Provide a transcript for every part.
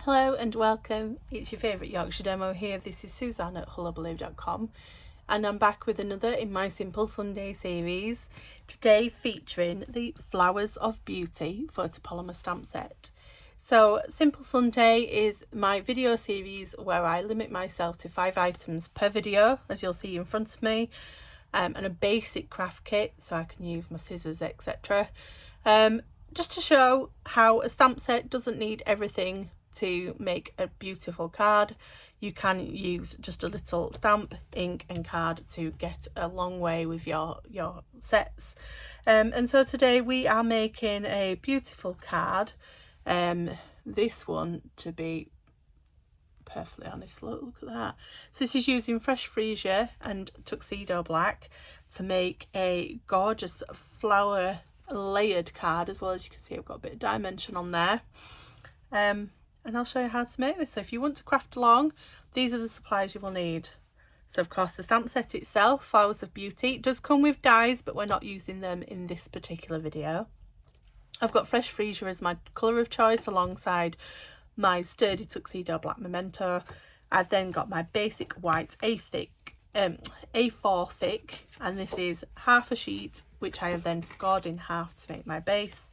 Hello and welcome, it's your favourite Yorkshire demo here. This is Suzanne at Hullahbaloo.com and I'm back with another in my Simple Sunday series, today featuring the Flowers of Beauty photopolymer stamp set. So Simple Sunday is my video series where I limit myself to 5 items per video, as you'll see in front of me, and a basic craft kit so I can use my scissors, etc. Just to show how a stamp set doesn't need everything to make a beautiful card. You can use just a little stamp, ink and card to get a long way with your sets. And so today we are making a beautiful card. This one, to be perfectly honest, look at that. So this is using fresh freesia and tuxedo black to make a gorgeous flower layered card. As well, as you can see, I've got a bit of dimension on there. And I'll show you how to make this. So if you want to craft along, these are the supplies you will need. So of course the stamp set itself, Flowers of Beauty, it does come with dies, but we're not using them in this particular video. I've got fresh freesia as my colour of choice alongside my sturdy tuxedo black memento. I've then got my basic white A4 thick, and this is half a sheet, which I have then scored in half to make my base.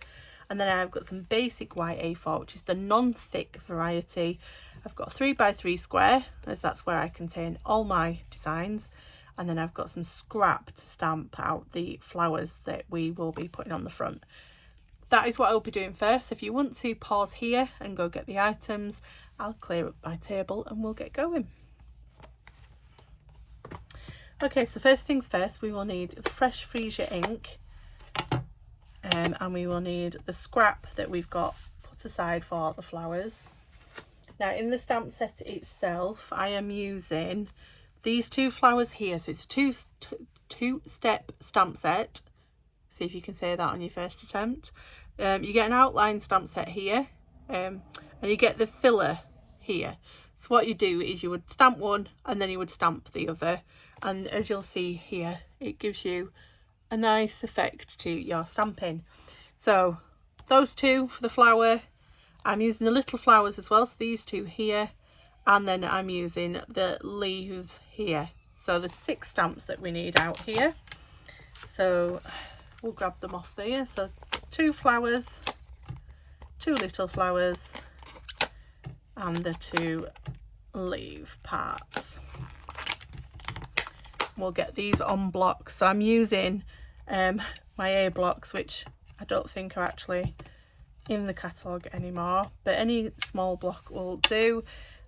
And then I've got some basic white A4, which is the non-thick variety. I've got a 3x3 square, as that's where I contain all my designs. And then I've got some scrap to stamp out the flowers that we will be putting on the front. That is what I'll be doing first. If you want to pause here and go get the items, I'll clear up my table and we'll get going. Okay, so first things first, we will need the fresh freesia ink. And we will need the scrap that we've got put aside for the flowers. Now in the stamp set itself, I am using these 2 flowers here. So it's a two-step stamp set. See if you can say that on your first attempt. You get an outline stamp set here, and you get the filler here. So what you do is you would stamp one and then you would stamp the other. And as you'll see here, it gives you a nice effect to your stamping. So those 2 for the flower. I'm using the little flowers as well, so these 2 here, and then I'm using the leaves here. So there's 6 stamps that we need out here, so we'll grab them off there. So 2 flowers, 2 little flowers, and the 2 leaf parts. We'll get these on blocks. So I'm using my A blocks, which I don't think are actually in the catalogue anymore, but any small block will do.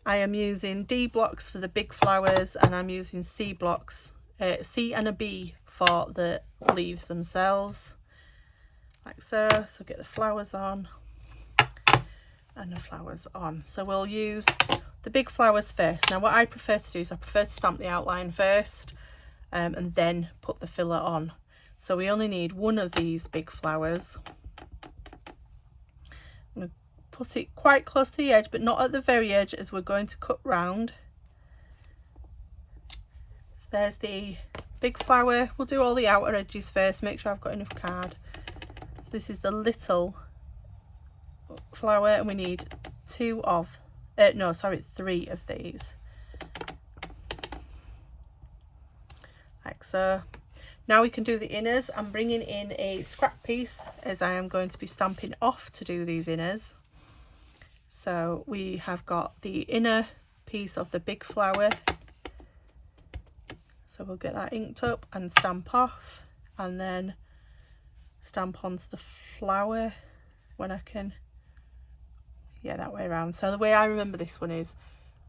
I am using D blocks for the big flowers, and I'm using C blocks, C and a B for the leaves themselves, like so. So get the flowers on and the flowers on. So we'll use the big flowers first. Now what I prefer to do is I prefer to stamp the outline first, and then put the filler on. So we only need 1 of these big flowers. I'm going to put it quite close to the edge, but not at the very edge, as we're going to cut round. So there's the big flower. We'll do all the outer edges first, make sure I've got enough card. So this is the little flower, and we need 3 of these. Like so. Now we can do the inners. I'm bringing in a scrap piece, as I am going to be stamping off to do these inners. So we have got the inner piece of the big flower. So we'll get that inked up and stamp off, and then stamp onto the flower when I can. Yeah, that way around. So the way I remember this one is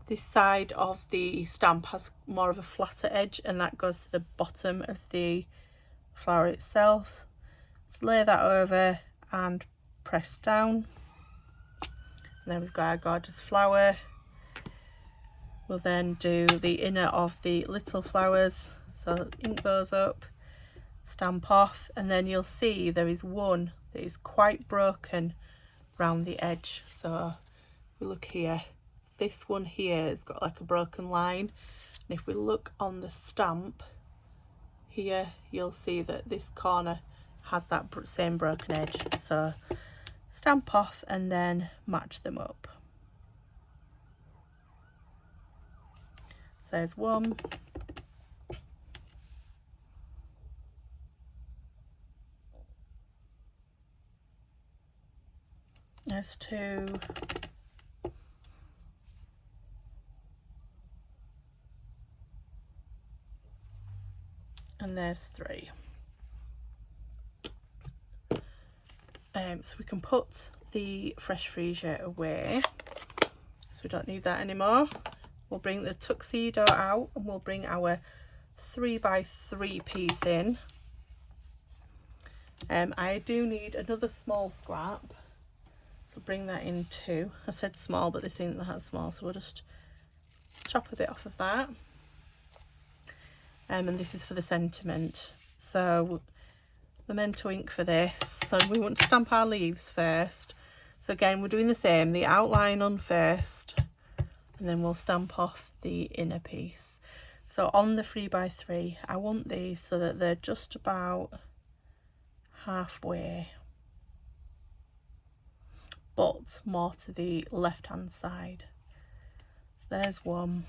this side of the stamp has more of a flatter edge, and that goes to the bottom of the flower itself. So lay that over and press down, and then we've got our gorgeous flower. We'll then do the inner of the little flowers, so ink those up, stamp off, and then you'll see there is one that is quite broken round the edge. So we look here, this one here has got like a broken line, and if we look on the stamp here, you'll see that this corner has that same broken edge. So stamp off and then match them up. there's one. There's two. And there's three. So we can put the fresh freesia away, so we don't need that anymore. We'll bring the tuxedo out and we'll bring our 3x3 piece in. I do need another small scrap, so bring that in too. I said small, but this isn't that small, so we'll just chop a bit off of that. And this is for the sentiment. So memento ink for this. So we want to stamp our leaves first. So again, we're doing the same, the outline on first, and then we'll stamp off the inner piece. So on the 3x3, I want these so that they're just about halfway, but more to the left hand side. So there's one,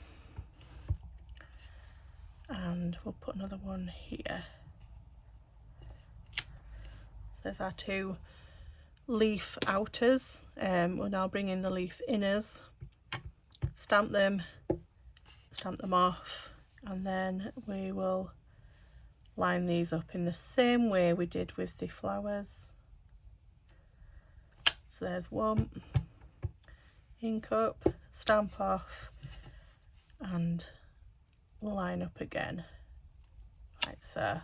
and we'll put another one here. So there's our two leaf outers. We'll now bring in the leaf inners, stamp them off, and then we will line these up in the same way we did with the flowers. So there's one, ink up, stamp off, and line up again, like so.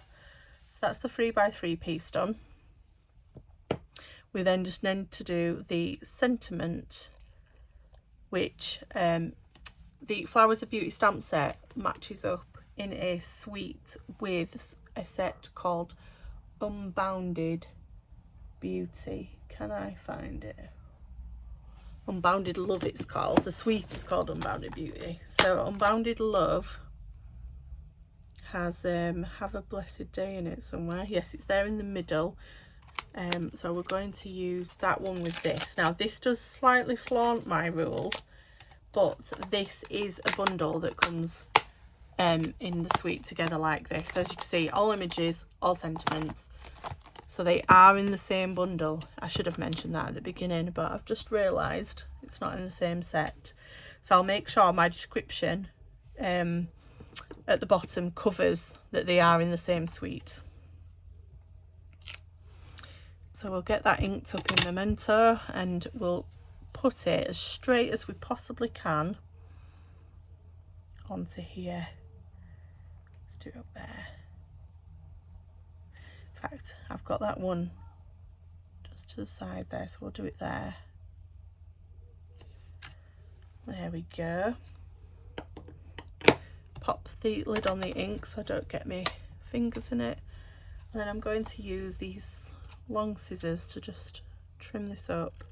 So that's the 3x3 piece done. We then just need to do the sentiment, which the Flowers of Beauty stamp set matches up in a suite with a set called Unbounded Beauty. Can I find it? Unbounded Love it's called. The suite is called Unbounded Beauty. So Unbounded Love has Have a Blessed Day in it somewhere. Yes, it's there in the middle. So we're going to use that one with this. Now this does slightly flaunt my rule, but this is a bundle that comes in the suite together like this. So as you can see, all images, all sentiments, so they are in the same bundle. I should have mentioned that at the beginning, but I've just realised it's not in the same set. So I'll make sure my description at the bottom covers that they are in the same suite. So we'll get that inked up in Memento and we'll put it as straight as we possibly can onto here. Let's do it up there. In fact, I've got that one just to the side there, so we'll do it there. There we go. Pop the lid on the ink so I don't get my fingers in it. And then I'm going to use these long scissors to just trim this up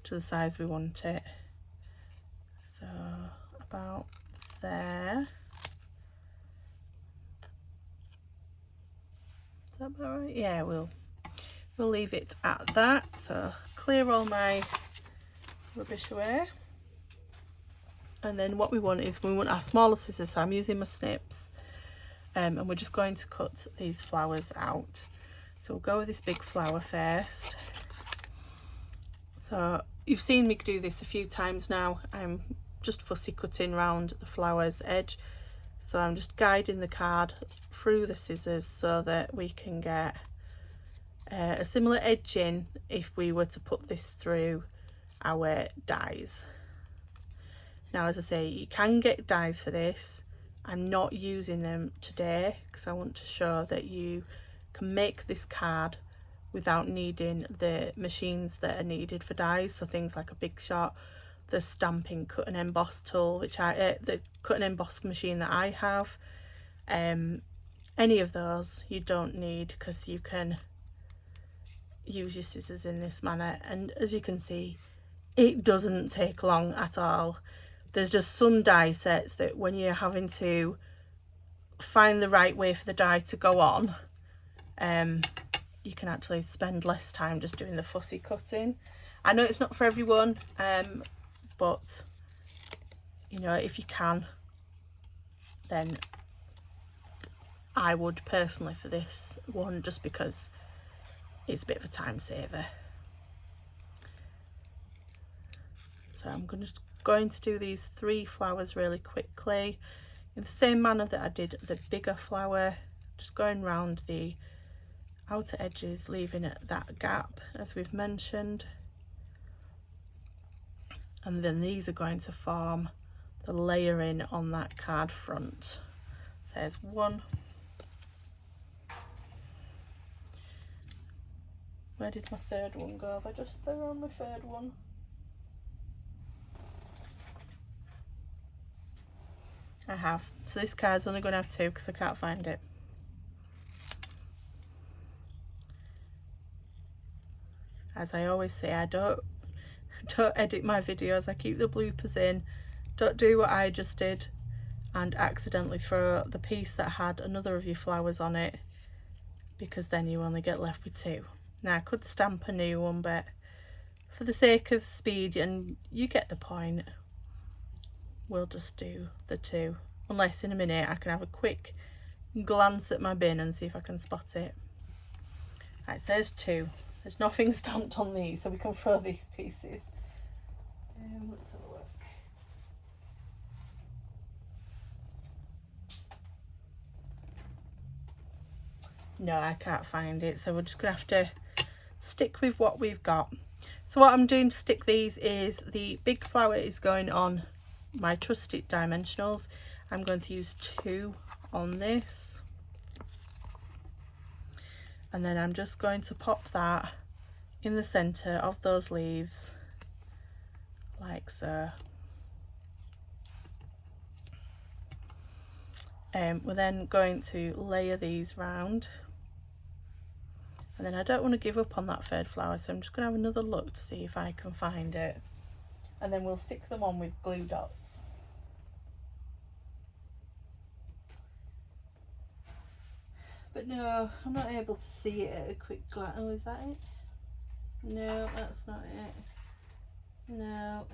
to the size we want it. So about there. Is that about right? Yeah, we'll leave it at that. So clear all my rubbish away. And then what we want is we want our smaller scissors. So I'm using my snips, and we're just going to cut these flowers out. So we'll go with this big flower first. So you've seen me do this a few times now. I'm just fussy cutting round the flower's edge. So I'm just guiding the card through the scissors so that we can get a similar edging if we were to put this through our dies. Now, as I say, you can get dies for this. I'm not using them today because I want to show that you can make this card without needing the machines that are needed for dies. So things like a Big Shot, the stamping cut and emboss tool, which the cut and emboss machine that I have. Any of those you don't need because you can use your scissors in this manner. And as you can see, it doesn't take long at all. There's just some die sets that when you're having to find the right way for the die to go on, you can actually spend less time just doing the fussy cutting. I know it's not for everyone, but you know, if you can, than I would personally for this one, just because it's a bit of a time saver. So I'm going to do these 3 flowers really quickly in the same manner that I did the bigger flower, just going round the outer edges, leaving it that gap as we've mentioned. And then these are going to form the layering on that card front. So there's 1. Where did my 3rd one go? Have I just threw on my 3rd one? I have. So this card's only going to have 2 because I can't find it. As I always say, I don't edit my videos, I keep the bloopers in. Don't do what I just did and accidentally throw the piece that had another of your flowers on it, because then you only get left with 2. Now I could stamp a new one, but for the sake of speed, and you get the point, we'll just do the 2. Unless in a minute I can have a quick glance at my bin and see if I can spot it. Right, so there's 2. There's nothing stamped on these, so we can throw these pieces. Let's have a look. No, I can't find it, so we're just gonna have to stick with what we've got. So what I'm doing to stick these is the big flower is going on my trusted dimensionals. I'm going to use 2 on this, and then I'm just going to pop that in the center of those leaves like so. We're then going to layer these round, and then I don't want to give up on that 3rd flower, so I'm just going to have another look to see if I can find it, and then we'll stick them on with glue dots. But no, I'm not able to see it at a quick glance. Oh, is that it? No, that's not it. No.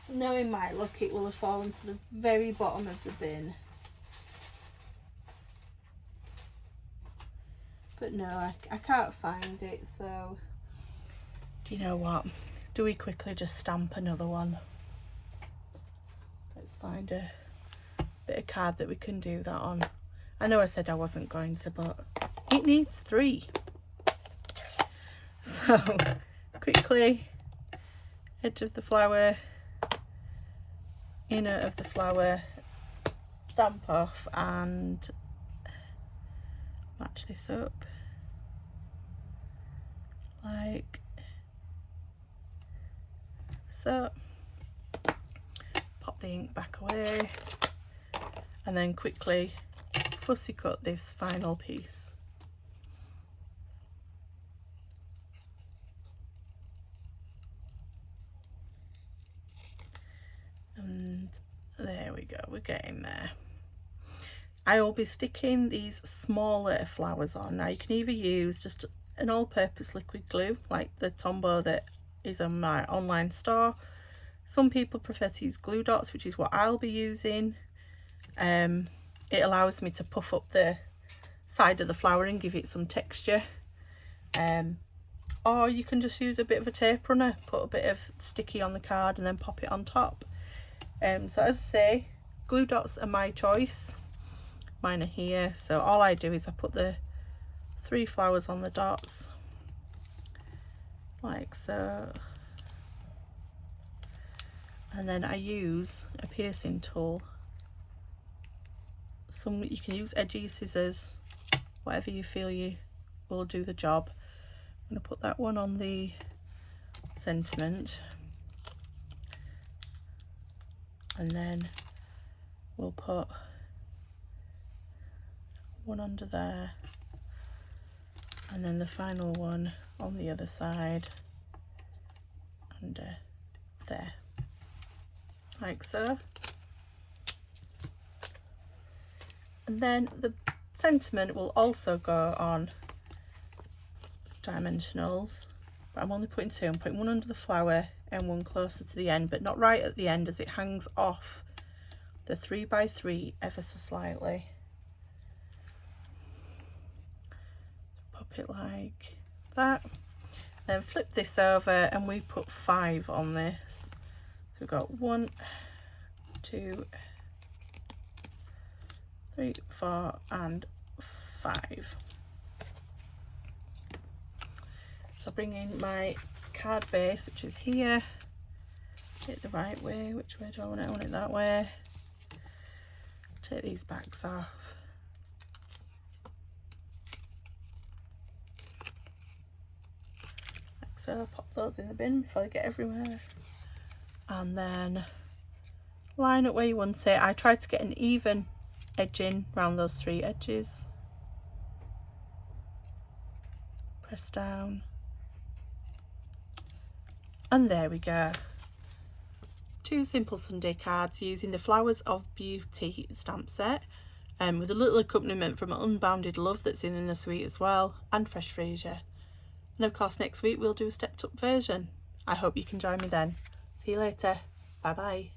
Knowing my luck, it will have fallen to the very bottom of the bin. But no, I can't find it, so... Do you know what? Do we quickly just stamp another one? Let's find a bit of card that we can do that on. I know I said I wasn't going to, but it needs 3. So quickly, edge of the flower, inner of the flower, stamp off and match this up like so. Pop the ink back away, and then quickly fussy cut this final piece. And there we go, we're getting there. I will be sticking these smaller flowers on. Now you can either use just an all-purpose liquid glue like the Tombow that is on my online store. Some people prefer to use glue dots, which is what I'll be using. It allows me to puff up the side of the flower and give it some texture. Or you can just use a bit of a tape runner, put a bit of sticky on the card and then pop it on top. So as I say, glue dots are my choice. Mine are here, so all I do is I put the 3 flowers on the dots like so, and then I use a piercing tool. You can use edgy scissors, whatever you feel you will do the job. I'm going to put that one on the sentiment, and then we'll put one under there, and then the final one on the other side under there like so. And then the sentiment will also go on dimensionals, but I'm only putting 2. I'm putting one under the flower and one closer to the end, but not right at the end as it hangs off the 3x3 ever so slightly. Pop it like that. Then flip this over and we put 5 on this. So we've got 1, 2, 3, 4 and 5. So bring in my card base, which is here. Take the right way. Which way do I want it? I want it that way. Take these backs off. Like so. Pop those in the bin before they get everywhere. And then line up where you want it. I tried to get an even edging around those 3 edges. Press down. And there we go. 2 simple Sunday cards using the Flowers of Beauty stamp set, with a little accompaniment from Unbounded Love that's in the suite as well, and Fresh Fraser. And of course next week we'll do a stepped up version. I hope you can join me then. See you later. Bye bye.